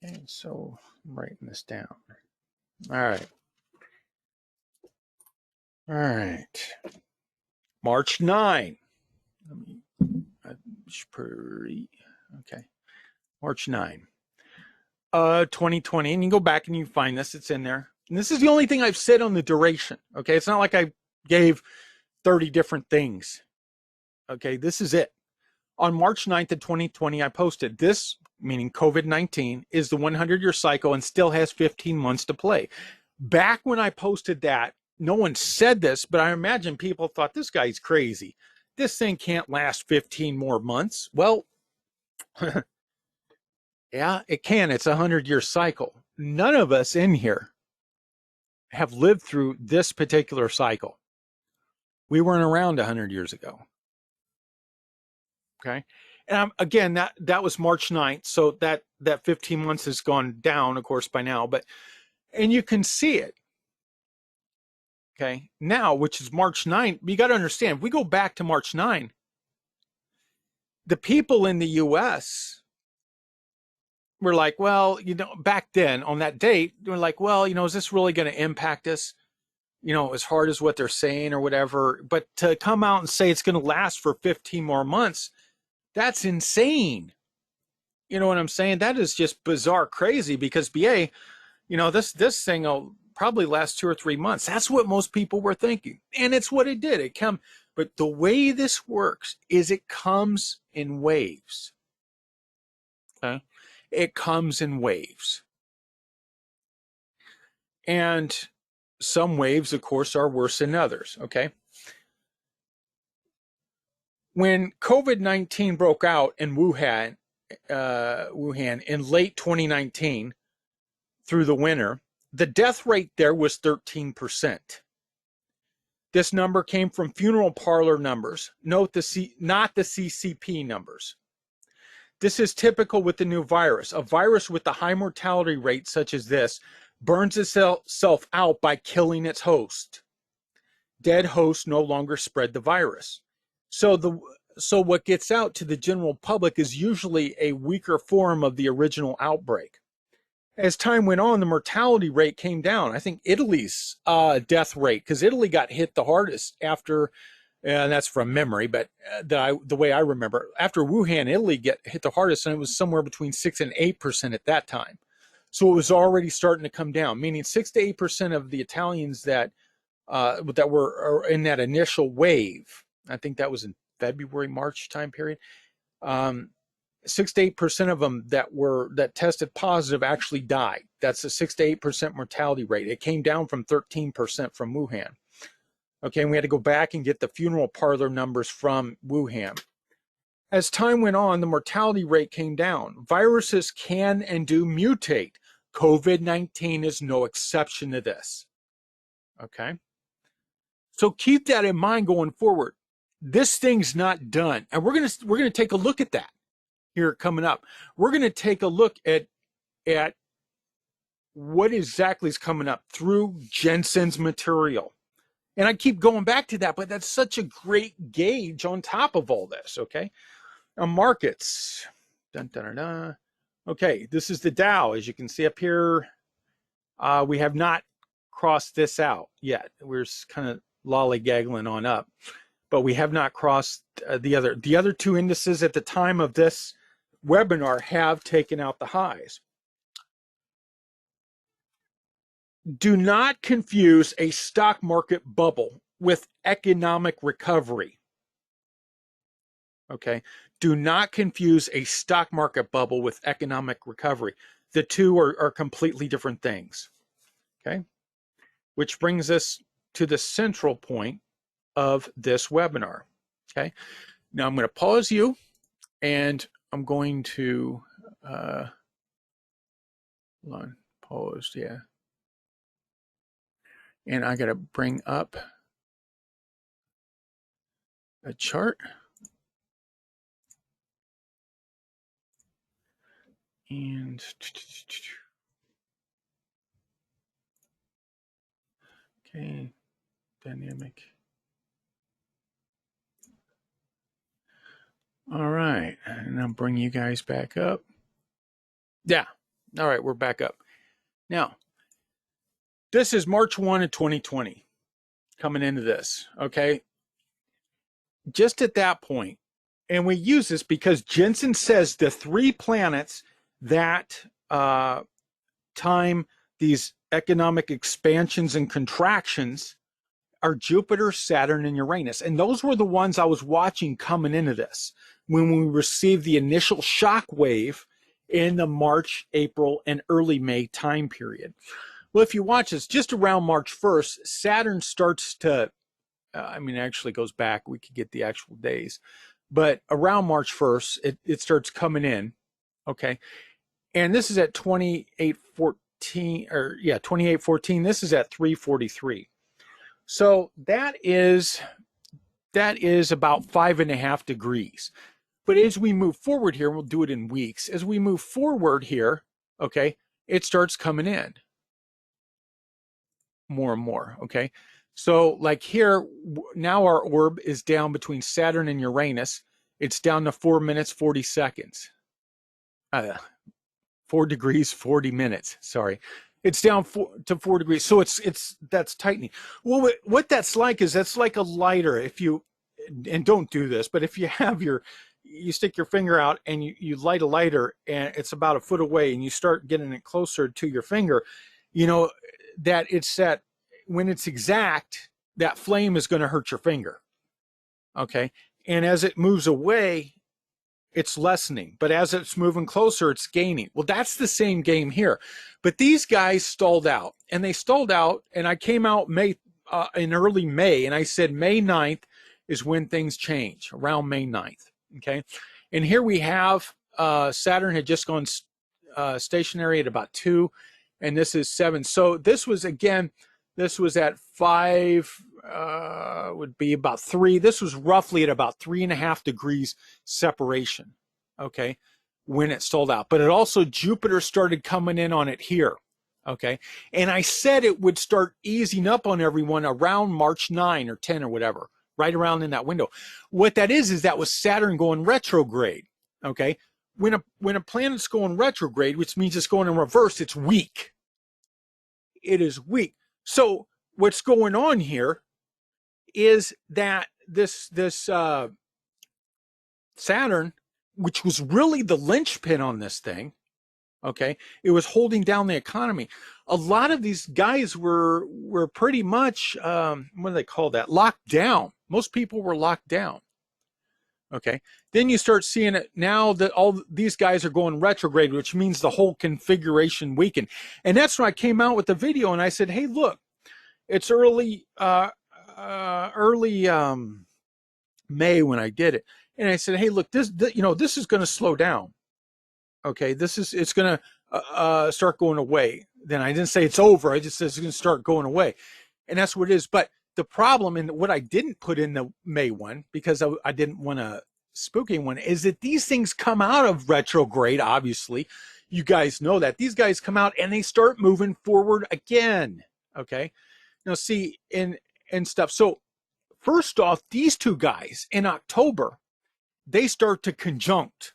Okay, so I'm writing this down. All right. All right. March 9. Let me, okay. March 9. 2020. And you go back and you find this, it's in there. And this is the only thing I've said on the duration. Okay. It's not like I gave 30 different things. Okay. This is it. On March 9th of 2020, I posted this, meaning COVID-19 is the 100-year cycle and still has 15 months to play. Back when I posted that, no one said this, but I imagine people thought this guy's crazy. This thing can't last 15 more months. Well, yeah, it can. It's a 100-year cycle. None of us in here have lived through this particular cycle. We weren't around 100 years ago. Okay. And again, that was March 9th. So that 15 months has gone down, of course, by now, and you can see it. Okay. Now, which is March 9th, you got to understand, if we go back to March 9, the people in the US were like, well, back then on that date, they were like, well, is this really going to impact us? As hard as what they're saying or whatever. But to come out and say it's going to last for 15 more months, that's insane. You know what I'm saying? That is just bizarre crazy because BA, this thing will probably last 2 or 3 months. That's what most people were thinking. And it's what it did. But the way this works is it comes in waves. Okay? It comes in waves. And some waves, of course, are worse than others. Okay. When COVID-19 broke out in Wuhan in late 2019 through the winter, the death rate there was 13%. This number came from funeral parlor numbers. Note not the CCP numbers. This is typical with the new virus. A virus with a high mortality rate such as this burns itself out by killing its host. Dead hosts no longer spread the virus. So what gets out to the general public is usually a weaker form of the original outbreak. As time went on, the mortality rate came down. I think Italy's death rate, because Italy got hit the hardest after, and that's from memory, but the way I remember, after Wuhan, Italy hit the hardest, and it was somewhere between 6 and 8% at that time. So it was already starting to come down, meaning 6 to 8% of the Italians that were in that initial wave. I think that was in February, March time period. 6 to 8% of them that tested positive actually died. That's a 6 to 8% mortality rate. It came down from 13% from Wuhan. Okay, and we had to go back and get the funeral parlor numbers from Wuhan. As time went on, the mortality rate came down. Viruses can and do mutate. COVID-19 is no exception to this. Okay? So keep that in mind going forward. This thing's not done. And we're gonna take a look at that here coming up. We're gonna take a look at what exactly is coming up through Jensen's material. And I keep going back to that, but that's such a great gauge on top of all this, okay? Markets. Dun, dun, dun, dun. Okay, this is the Dow. As you can see up here, we have not crossed this out yet. We're kind of lollygaggling on up, but we have not crossed the other two indices at the time of this webinar have taken out the highs. Do not confuse a stock market bubble with economic recovery. Okay, do not confuse a stock market bubble with economic recovery. The two are completely different things. Okay, which brings us to the central point of this webinar. Okay, now I'm going to pause you and I'm going to hold on, paused, yeah. And I got to bring up a chart. And okay, dynamic. All right, and I'll bring you guys back up. Yeah, All right, we're back up. Now, this is March 1 of 2020 coming into this, okay? Just at that point, and we use this because Jensen says the three planets that time these economic expansions and contractions are Jupiter, Saturn, and Uranus. And those were the ones I was watching coming into this when we received the initial shock wave in the March, April, and early May time period. Well, if you watch this, just around March 1st, Saturn starts to, it actually goes back. We could get the actual days. But around March 1st, it starts coming in, okay? And this is at 2814, 2814. This is at 343. So that is about 5.5 degrees. But as we move forward here, we'll do it in weeks. As we move forward here, okay, it starts coming in more and more, okay? So like here, now our orb is down between Saturn and Uranus. It's down to 4 minutes, 40 seconds. 4 degrees, 40 minutes, sorry. It's down to 4 degrees. So that's tightening. Well, what that's like is that's like a lighter. If you, and don't do this, but if you have you stick your finger out and you light a lighter and it's about a foot away and you start getting it closer to your finger, you know, that it's that when it's exact, that flame is going to hurt your finger. Okay. And as it moves away, it's lessening, but as it's moving closer, it's gaining. Well, that's the same game here. But these guys stalled out, and they stalled out, and I came out in early May, and I said May 9th is when things change, around May 9th, okay? And here we have Saturn had just gone stationary at about 2, and this is 7. So this was, again, this was at 5, would be about 3. This was roughly at about 3.5 degrees separation, okay, when it sold out. But it also, Jupiter started coming in on it here, okay? And I said it would start easing up on everyone around March 9 or 10 or whatever, right around in that window. What that is that was Saturn going retrograde, okay? When a planet's going retrograde, which means it's going in reverse, it's weak. It is weak. So what's going on here is that this Saturn, which was really the linchpin on this thing, okay, it was holding down the economy. A lot of these guys were pretty much, what do they call that? Locked down. Most people were locked down. Okay. Then you start seeing it now that all these guys are going retrograde, which means the whole configuration weakened. And that's when I came out with the video and I said, hey, look, it's early May when I did it. And I said, hey, look, this is going to slow down. Okay. It's going to start going away. Then I didn't say it's over. I just said it's going to start going away. And that's what it is. But the problem, and what I didn't put in the May one, because I didn't want to spook anyone, is that these things come out of retrograde, obviously. You guys know that. These guys come out and they start moving forward again. Okay. Now, see, and stuff. So, first off, these two guys in October, they start to conjunct.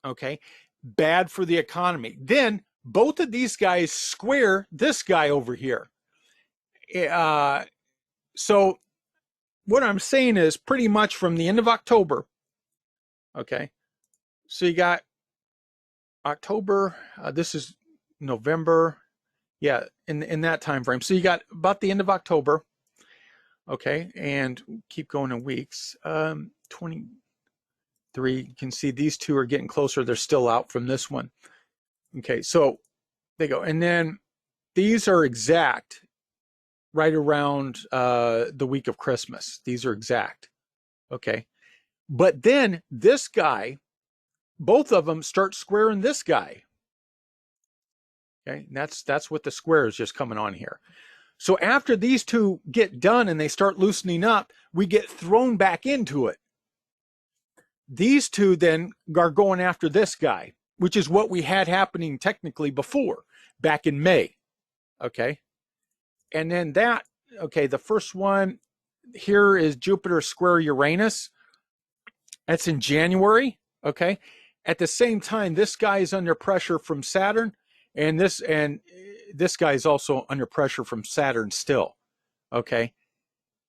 Okay. Bad for the economy. Then, both of these guys square this guy over here. So what I'm saying is pretty much from the end of October, okay, so you got October, this is November, yeah, in that time frame. So you got about the end of October, okay, and keep going in weeks. 23, you can see these two are getting closer. They're still out from this one. Okay, so they go, and then these are exact right around the week of Christmas. These are exact. Okay. But then this guy, both of them start squaring this guy. Okay. And that's what the square is just coming on here. So after these two get done and they start loosening up, we get thrown back into it. These two then are going after this guy, which is what we had happening technically before, back in May. Okay. And then that, okay, the first one here is Jupiter square Uranus. That's in January, okay? At the same time, this guy is under pressure from Saturn, and this guy is also under pressure from Saturn still. Okay.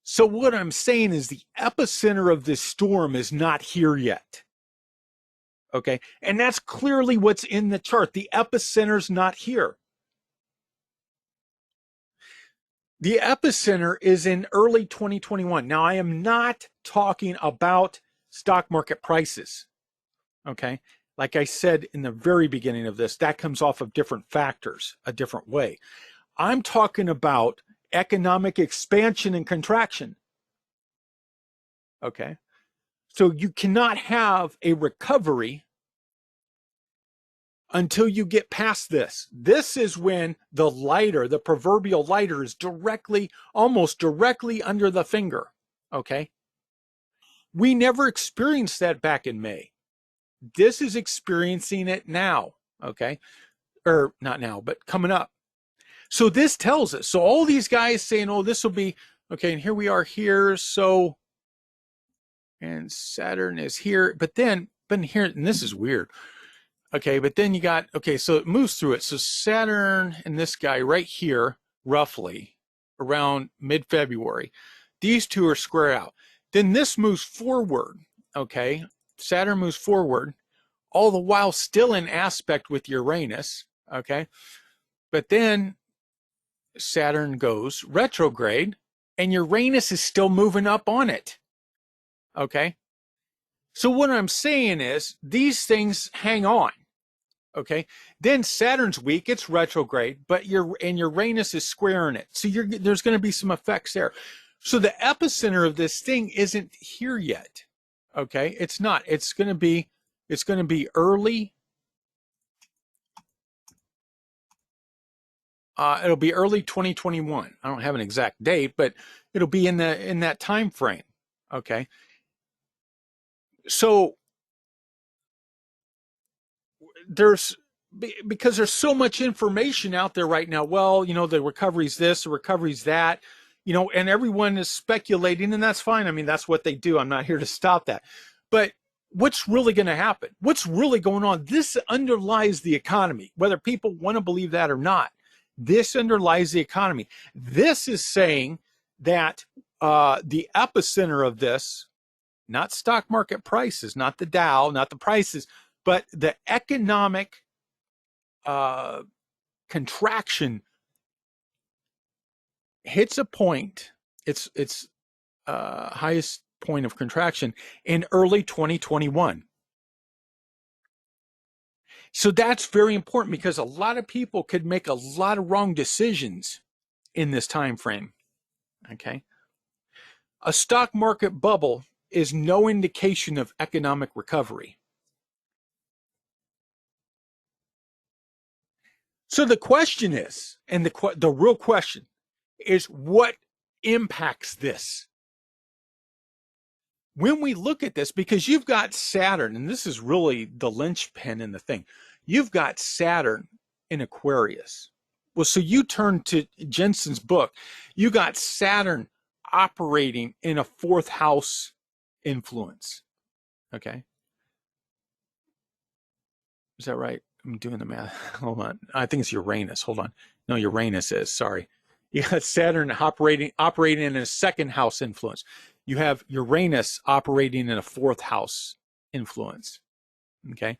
So what I'm saying is the epicenter of this storm is not here yet. Okay. And that's clearly what's in the chart. The epicenter's not here. The epicenter is in early 2021. Now, I am not talking about stock market prices. Okay. Like I said in the very beginning of this, that comes off of different factors, a different way. I'm talking about economic expansion and contraction. Okay. So you cannot have a recovery until you get past this. This is when the proverbial lighter is almost directly under the finger. Okay. We never experienced that back in May. This is experiencing it now. Okay. Or not now, but coming up. So this tells us, so all these guys saying, oh, this will be, okay, and here we are here. So, and Saturn is here, but here, and this is weird. Okay, but then you got, okay, so it moves through it. So Saturn and this guy right here, roughly around mid-February, these two are square out. Then this moves forward, okay? Saturn moves forward, all the while still in aspect with Uranus, okay? But then Saturn goes retrograde, and Uranus is still moving up on it, okay? So what I'm saying is these things hang on. Okay, then Saturn's weak, it's retrograde, but Uranus is squaring it. So there's going to be some effects there. So the epicenter of this thing isn't here yet. Okay, it's not. It's going to be early. It'll be early 2021. I don't have an exact date, but it'll be in that time frame. Okay. So because there's so much information out there right now. Well, the recovery's this, the recovery's that, and everyone is speculating, and that's fine. I mean, that's what they do. I'm not here to stop that. But what's really going to happen? What's really going on? This underlies the economy, whether people want to believe that or not. This underlies the economy. This is saying that the epicenter of this, not stock market prices, not the Dow, not the prices, but the economic contraction hits a point, its highest point of contraction in early 2021. So that's very important because a lot of people could make a lot of wrong decisions in this time frame. Okay. A stock market bubble is no indication of economic recovery. So the question is, and the real question is, what impacts this? When we look at this, because you've got Saturn, and this is really the linchpin in the thing, you've got Saturn in Aquarius. Well, so you turn to Jensen's book, you got Saturn operating in a fourth house influence. Okay. Is that right? I'm doing the math. Hold on. I think it's Uranus. Hold on. No, Uranus is. Sorry. You got Saturn operating in a second house influence. You have Uranus operating in a fourth house influence. Okay.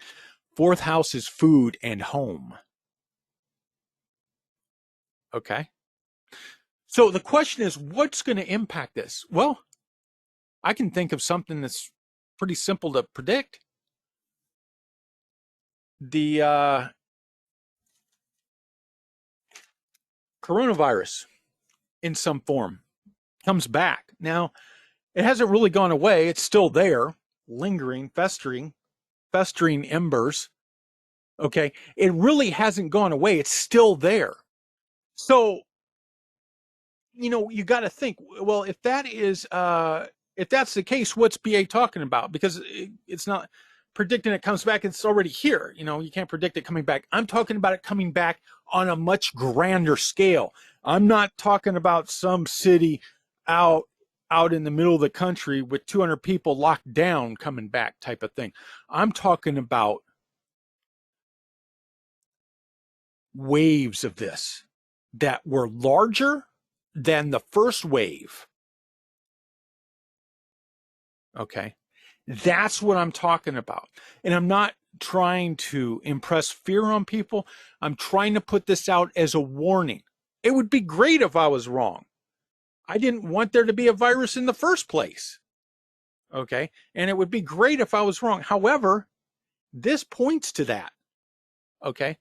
Fourth house is food and home. Okay. So the question is, what's going to impact this? Well, I can think of something that's pretty simple to predict. The coronavirus in some form comes back. Now, it hasn't really gone away. It's still there, lingering, festering embers. Okay. It really hasn't gone away. It's still there. So, you got to think, well, if that's the case, what's BA talking about? Because it's not predicting it comes back. It's already here. You can't predict it coming back. I'm talking about it coming back on a much grander scale. I'm not talking about some city out in the middle of the country with 200 people locked down coming back type of thing. I'm talking about waves of this that were larger than the first wave. Okay. That's what I'm talking about. And I'm not trying to impress fear on people. I'm trying to put this out as a warning. It would be great if I was wrong. I didn't want there to be a virus in the first place. Okay. And it would be great if I was wrong. However, this points to that. Okay.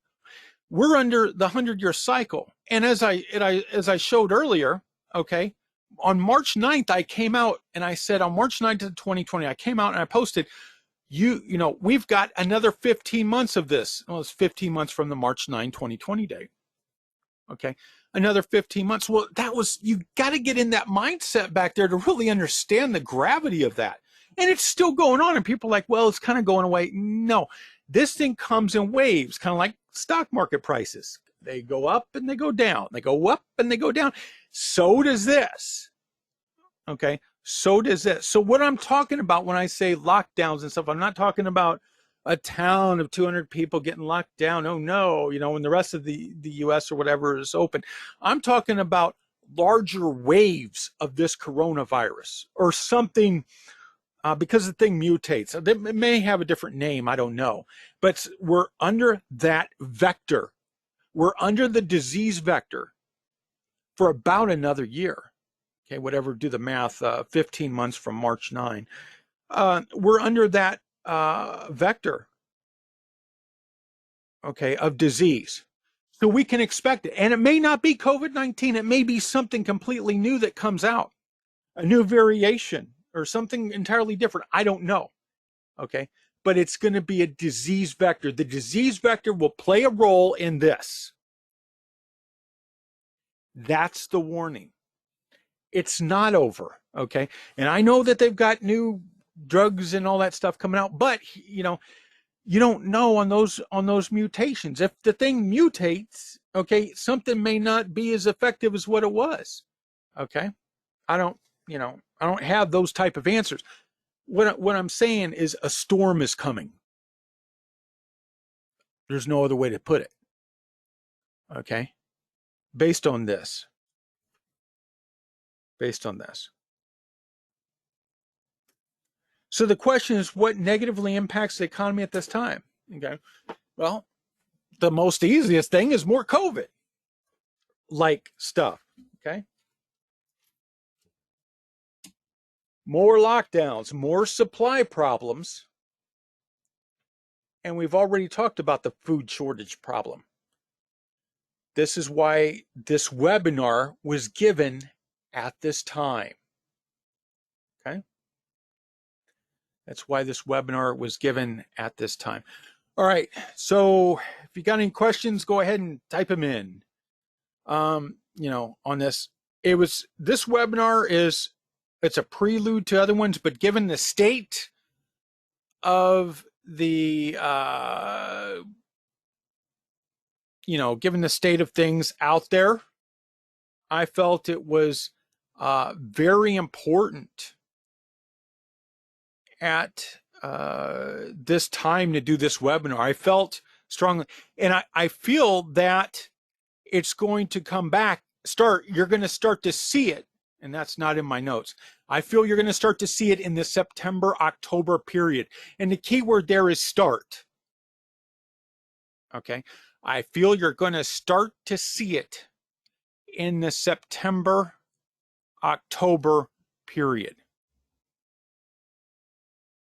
We're under the 100-year cycle. And as I showed earlier, okay, on March 9th, I came out and I said on March 9th of 2020, I came out and I posted, you know, we've got another 15 months of this. Well, it's 15 months from the March 9, 2020 date. Okay. Another 15 months. Well, that was, you got to get in that mindset back there to really understand the gravity of that. And it's still going on. And people are like, well, it's kind of going away. No, this thing comes in waves, kind of like stock market prices. They go up and they go down. They go up and they go down. So does this. Okay. So does this. So what I'm talking about when I say lockdowns and stuff, I'm not talking about a town of 200 people getting locked down. Oh no, you know, when the rest of the US or whatever is open. I'm talking about larger waves of this coronavirus or something, because the thing mutates. It may have a different name, I don't know. But we're under that vector. We're under the disease vector for about another year. Okay, whatever, do the math, 15 months from March 9. We're under that vector, okay, of disease. So we can expect it. And it may not be COVID-19. It may be something completely new that comes out, a new variation or something entirely different. I don't know. Okay. But it's going to be a disease vector. The disease vector will play a role in this. That's the warning. It's not over. Okay. And I know that they've got new drugs and all that stuff coming out, but you know, you don't know on those mutations. If the thing mutates, okay, something may not be as effective as what it was. Okay. I don't have those type of answers. What I'm saying is a storm is coming. There's no other way to put it. Okay. Based on this. So the question is, what negatively impacts the economy at this time? Okay. Well, the most easiest thing is more COVID like stuff. Okay. More lockdowns, more supply problems. And we've already talked about the food shortage problem. This is why this webinar was given at this time. Okay. That's why this webinar was given at this time. All right. So if you got any questions, go ahead and type them in. You know, on this, this webinar it's a prelude to other ones, but given the state of the, given the state of things out there, I felt it was very important at this time to do this webinar. I felt strongly, and I feel that it's going to come back. You're going to start to see it, and that's not in my notes. I feel you're going to start to see it in the September-October period. And the key word there is start. Okay. I feel you're going to start to see it in the September-October period.